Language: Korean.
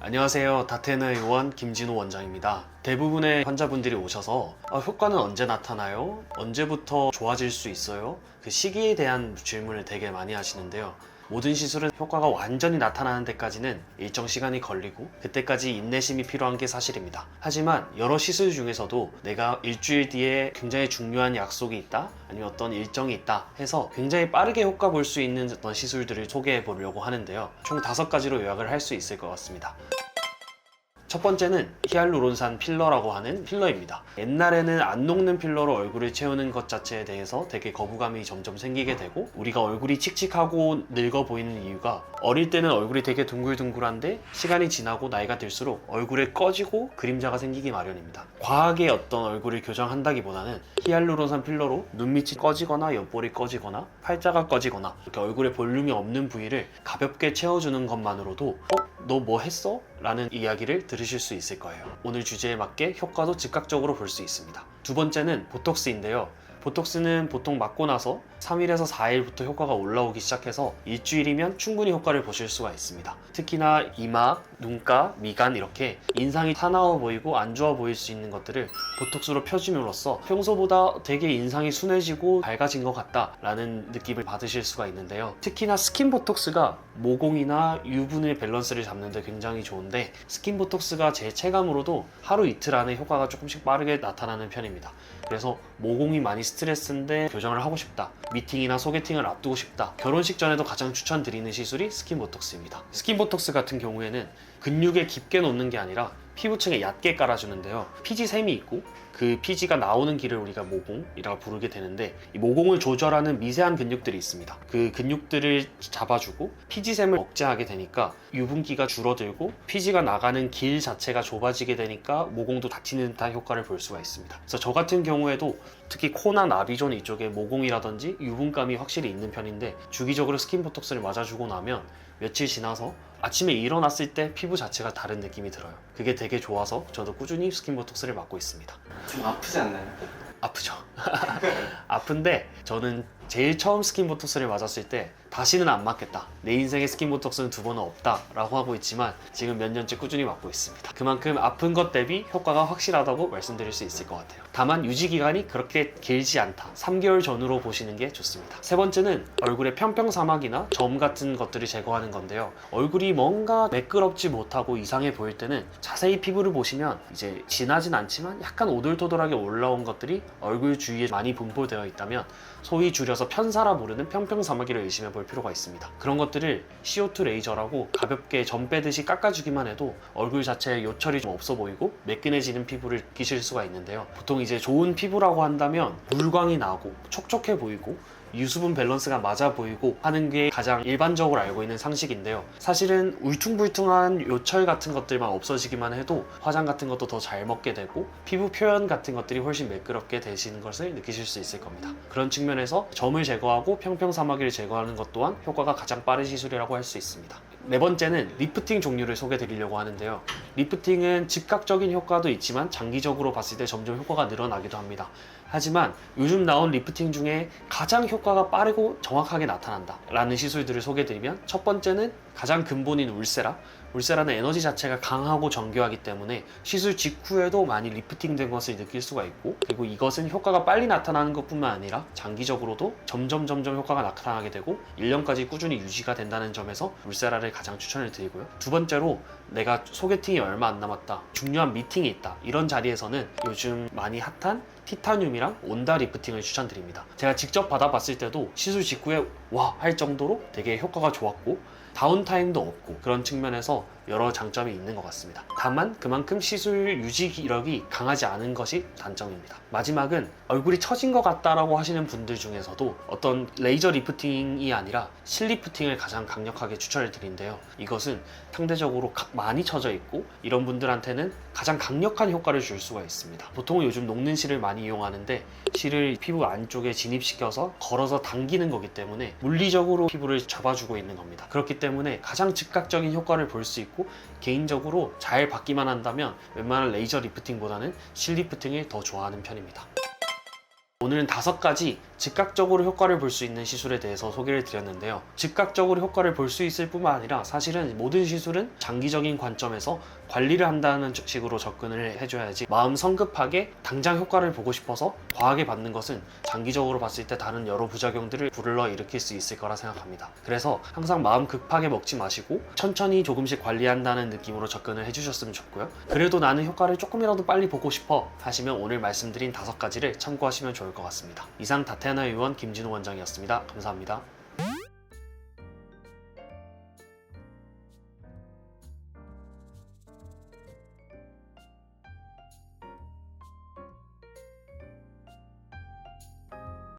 안녕하세요. 다테너 의원 김진호 원장입니다. 대부분의 환자분들이 오셔서 효과는 언제 나타나요? 언제부터 좋아질 수 있어요? 그 시기에 대한 질문을 되게 많이 하시는데요. 모든 시술은 효과가 완전히 나타나는 데까지는 일정 시간이 걸리고 그때까지 인내심이 필요한 게 사실입니다. 하지만 여러 시술 중에서도 내가 일주일 뒤에 굉장히 중요한 약속이 있다, 아니면 어떤 일정이 있다 해서 굉장히 빠르게 효과 볼 수 있는 어떤 시술들을 소개해 보려고 하는데요. 총 5가지로 요약을 할 수 있을 것 같습니다. 첫 번째는 히알루론산 필러라고 하는 필러입니다. 옛날에는 안 녹는 필러로 얼굴을 채우는 것 자체에 대해서 되게 거부감이 점점 생기게 되고, 우리가 얼굴이 칙칙하고 늙어 보이는 이유가 어릴 때는 얼굴이 되게 둥글둥글한데 시간이 지나고 나이가 들수록 얼굴에 꺼지고 그림자가 생기기 마련입니다. 과하게 어떤 얼굴을 교정한다기보다는 히알루론산 필러로 눈밑이 꺼지거나 옆볼이 꺼지거나 팔자가 꺼지거나 이렇게 얼굴에 볼륨이 없는 부위를 가볍게 채워주는 것만으로도 너 뭐 했어? 라는 이야기를 들으실 수 있을 거예요. 오늘 주제에 맞게 효과도 즉각적으로 볼 수 있습니다. 두 번째는 보톡스인데요. 보톡스는 보통 맞고 나서 3일에서 4일부터 효과가 올라오기 시작해서 일주일이면 충분히 효과를 보실 수가 있습니다. 특히나 이마, 눈가, 미간 이렇게 인상이 사나워 보이고 안 좋아 보일 수 있는 것들을 보톡스로 펴줌으로써 평소보다 되게 인상이 순해지고 밝아진 것 같다라는 느낌을 받으실 수가 있는데요. 특히나 스킨 보톡스가 모공이나 유분의 밸런스를 잡는 데 굉장히 좋은데, 스킨 보톡스가 제 체감으로도 하루 이틀 안에 효과가 조금씩 빠르게 나타나는 편입니다. 그래서 모공이 많이 스트레스인데 교정을 하고 싶다, 미팅이나 소개팅을 앞두고 싶다, 결혼식 전에도 가장 추천드리는 시술이 스킨 보톡스입니다. 스킨 보톡스 같은 경우에는 근육에 깊게 놓는 게 아니라 피부층에 얕게 깔아주는데요. 피지샘이 있고 그 피지가 나오는 길을 우리가 모공이라고 부르게 되는데, 이 모공을 조절하는 미세한 근육들이 있습니다. 그 근육들을 잡아주고 피지샘을 억제하게 되니까 유분기가 줄어들고 피지가 나가는 길 자체가 좁아지게 되니까 모공도 닫히는 듯한 효과를 볼 수가 있습니다. 그래서 저 같은 경우에도 특히 코나 나비존 이쪽에 모공이라든지 유분감이 확실히 있는 편인데, 주기적으로 스킨 보톡스를 맞아주고 나면 며칠 지나서 아침에 일어났을 때 피부 자체가 다른 느낌이 들어요. 그게 되게 좋아서 저도 꾸준히 스킨 보톡스를 맞고 있습니다. 좀 아프지 않나요? 아프죠. 아픈데 저는 제일 처음 스킨 보톡스를 맞았을 때 다시는 안 맞겠다, 내 인생에 스킨 보톡스는 2번은 없다 라고 하고 있지만 지금 몇 년째 꾸준히 맞고 있습니다. 그만큼 아픈 것 대비 효과가 확실하다고 말씀드릴 수 있을 것 같아요. 다만 유지기간이 그렇게 길지 않다, 3개월 전후로 보시는 게 좋습니다. 세 번째는 얼굴의 평평사막이나 점 같은 것들을 제거하는 건데요. 얼굴이 뭔가 매끄럽지 못하고 이상해 보일 때는 자세히 피부를 보시면 이제 진하진 않지만 약간 오돌토돌하게 올라온 것들이 얼굴 주위에 많이 분포되어 있다면 소위 줄여서 편사라 부르는 평평사마귀를 의심해 볼 필요가 있습니다. 그런 것들을 CO2 레이저라고 가볍게 점 빼듯이 깎아주기만 해도 얼굴 자체에 요철이 좀 없어 보이고 매끈해지는 피부를 느끼실 수가 있는데요. 보통 이제 좋은 피부라고 한다면 물광이 나고 촉촉해 보이고 유수분 밸런스가 맞아 보이고 하는 게 가장 일반적으로 알고 있는 상식인데요. 사실은 울퉁불퉁한 요철 같은 것들만 없어지기만 해도 화장 같은 것도 더 잘 먹게 되고 피부 표현 같은 것들이 훨씬 매끄럽게 되시는 것을 느끼실 수 있을 겁니다. 그런 측면에서 점을 제거하고 평평사마귀를 제거하는 것 또한 효과가 가장 빠른 시술이라고 할 수 있습니다. 네 번째는 리프팅 종류를 소개해 드리려고 하는데요. 리프팅은 즉각적인 효과도 있지만 장기적으로 봤을 때 점점 효과가 늘어나기도 합니다. 하지만 요즘 나온 리프팅 중에 가장 효과가 빠르고 정확하게 나타난다 라는 시술들을 소개해 드리면, 첫 번째는 가장 근본인 울세라. 울세라는 에너지 자체가 강하고 정교하기 때문에 시술 직후에도 많이 리프팅된 것을 느낄 수가 있고, 그리고 이것은 효과가 빨리 나타나는 것뿐만 아니라 장기적으로도 점점 효과가 나타나게 되고 1년까지 꾸준히 유지가 된다는 점에서 울세라를 가장 추천을 드리고요. 두 번째로 내가 소개팅이 얼마 안 남았다, 중요한 미팅이 있다, 이런 자리에서는 요즘 많이 핫한 티타늄이랑 온다 리프팅을 추천드립니다. 제가 직접 받아봤을 때도 시술 직후에 와 할 정도로 되게 효과가 좋았고 다운타임도 없고, 그런 측면에서 여러 장점이 있는 것 같습니다. 다만 그만큼 시술 유지 기력이 강하지 않은 것이 단점입니다. 마지막은 얼굴이 처진 것 같다라고 하시는 분들 중에서도 어떤 레이저 리프팅이 아니라 실리프팅을 가장 강력하게 추천을 드린대요. 이것은 상대적으로 많이 처져 있고 이런 분들한테는 가장 강력한 효과를 줄 수가 있습니다. 보통 요즘 녹는 실을 많이 이용하는데, 실을 피부 안쪽에 진입시켜서 걸어서 당기는 거기 때문에 물리적으로 피부를 잡아주고 있는 겁니다. 그렇기 때문에 가장 즉각적인 효과를 볼 수 있고, 개인적으로 잘 받기만 한다면 웬만한 레이저 리프팅보다는 실리프팅을 더 좋아하는 편입니다. 오늘은 5가지 즉각적으로 효과를 볼 수 있는 시술에 대해서 소개를 드렸는데요. 즉각적으로 효과를 볼 수 있을 뿐만 아니라 사실은 모든 시술은 장기적인 관점에서 관리를 한다는 식으로 접근을 해줘야지, 마음 성급하게 당장 효과를 보고 싶어서 과하게 받는 것은 장기적으로 봤을 때 다른 여러 부작용들을 불러일으킬 수 있을 거라 생각합니다. 그래서 항상 마음 급하게 먹지 마시고 천천히 조금씩 관리한다는 느낌으로 접근을 해주셨으면 좋고요. 그래도 나는 효과를 조금이라도 빨리 보고 싶어 하시면 오늘 말씀드린 5가지를 참고하시면 좋을 것 같습니다. 이상 다테아나 의원 김진우 원장이었습니다. 감사합니다.